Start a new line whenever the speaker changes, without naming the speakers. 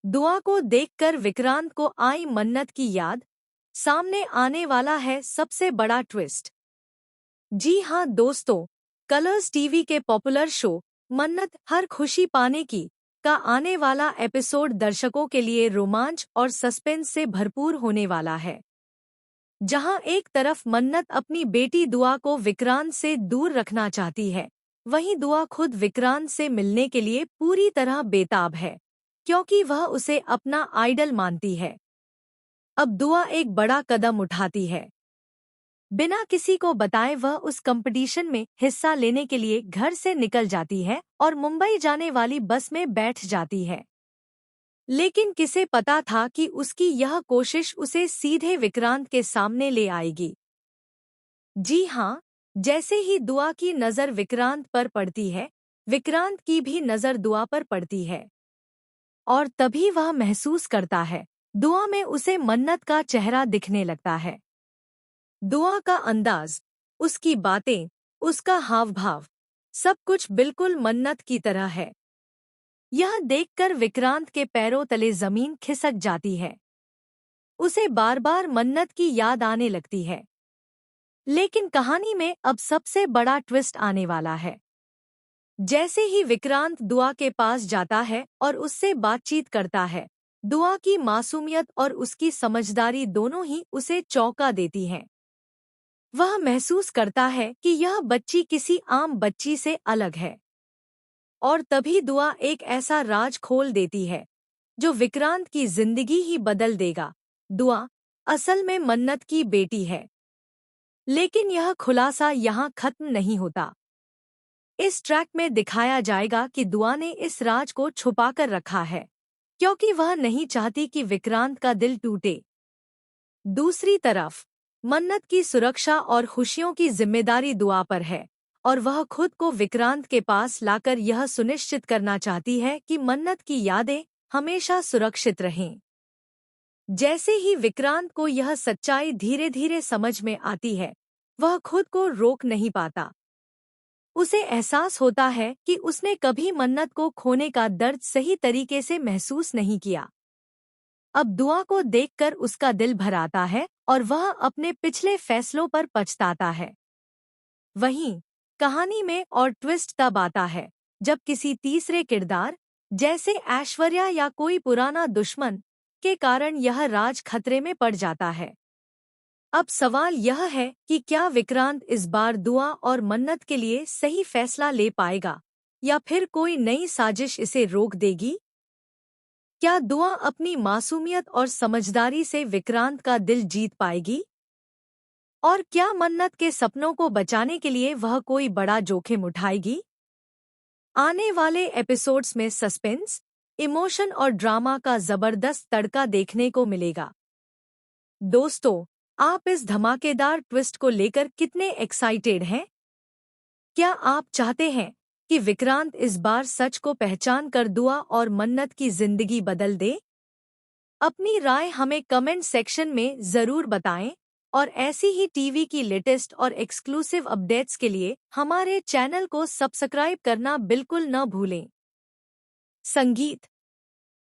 दुआ को देखकर विक्रांत को आई मन्नत की याद। सामने आने वाला है सबसे बड़ा ट्विस्ट। जी हाँ दोस्तों, कलर्स टीवी के पॉपुलर शो मन्नत हर खुशी पाने की का आने वाला एपिसोड दर्शकों के लिए रोमांच और सस्पेंस से भरपूर होने वाला है। जहां एक तरफ मन्नत अपनी बेटी दुआ को विक्रांत से दूर रखना चाहती है, वहीं दुआ खुद विक्रांत से मिलने के लिए पूरी तरह बेताब है, क्योंकि वह उसे अपना आइडल मानती है। अब दुआ एक बड़ा कदम उठाती है। बिना किसी को बताए वह उस कंपटीशन में हिस्सा लेने के लिए घर से निकल जाती है और मुंबई जाने वाली बस में बैठ जाती है। लेकिन किसे पता था कि उसकी यह कोशिश उसे सीधे विक्रांत के सामने ले आएगी। जी हाँ, जैसे ही दुआ की नज़र विक्रांत पर पड़ती है, विक्रांत की भी नज़र दुआ पर पड़ती है। और तभी वह महसूस करता है, दुआ में उसे मन्नत का चेहरा दिखने लगता है। दुआ का अंदाज, उसकी बातें, उसका हाव-भाव, सब कुछ बिल्कुल मन्नत की तरह है। यह देखकर विक्रांत के पैरों तले जमीन खिसक जाती है। उसे बार-बार मन्नत की याद आने लगती है। लेकिन कहानी में अब सबसे बड़ा ट्विस्ट आने वाला है। जैसे ही विक्रांत दुआ के पास जाता है और उससे बातचीत करता है, दुआ की मासूमियत और उसकी समझदारी दोनों ही उसे चौंका देती हैं। वह महसूस करता है कि यह बच्ची किसी आम बच्ची से अलग है। और तभी दुआ एक ऐसा राज खोल देती है, जो विक्रांत की जिंदगी ही बदल देगा। दुआ असल में मन्नत की बेटी है। लेकिन यह खुलासा यहाँ खत्म नहीं होता। इस ट्रैक में दिखाया जाएगा कि दुआ ने इस राज को छुपाकर रखा है, क्योंकि वह नहीं चाहती कि विक्रांत का दिल टूटे। दूसरी तरफ मन्नत की सुरक्षा और खुशियों की जिम्मेदारी दुआ पर है, और वह खुद को विक्रांत के पास लाकर यह सुनिश्चित करना चाहती है कि मन्नत की यादें हमेशा सुरक्षित रहें। जैसे ही विक्रांत को यह सच्चाई धीरे धीरे समझ में आती है, वह खुद को रोक नहीं पाता। उसे एहसास होता है कि उसने कभी मन्नत को खोने का दर्द सही तरीके से महसूस नहीं किया। अब दुआ को देखकर उसका दिल भर आता है और वह अपने पिछले फैसलों पर पछताता है। वहीं कहानी में और ट्विस्ट तब आता है, जब किसी तीसरे किरदार, जैसे ऐश्वर्या या कोई पुराना दुश्मन, के कारण यह राज खतरे में पड़ जाता है। अब सवाल यह है कि क्या विक्रांत इस बार दुआ और मन्नत के लिए सही फैसला ले पाएगा, या फिर कोई नई साजिश इसे रोक देगी? क्या दुआ अपनी मासूमियत और समझदारी से विक्रांत का दिल जीत पाएगी? और क्या मन्नत के सपनों को बचाने के लिए वह कोई बड़ा जोखिम उठाएगी? आने वाले एपिसोड्स में सस्पेंस, इमोशन और ड्रामा का जबरदस्त तड़का देखने को मिलेगा। दोस्तों, आप इस धमाकेदार ट्विस्ट को लेकर कितने एक्साइटेड हैं? क्या आप चाहते हैं कि विक्रांत इस बार सच को पहचान कर दुआ और मन्नत की जिंदगी बदल दे? अपनी राय हमें कमेंट सेक्शन में जरूर बताएं, और ऐसी ही टीवी की लेटेस्ट और एक्सक्लूसिव अपडेट्स के लिए हमारे चैनल को सब्सक्राइब करना बिल्कुल न भूलें। संगीत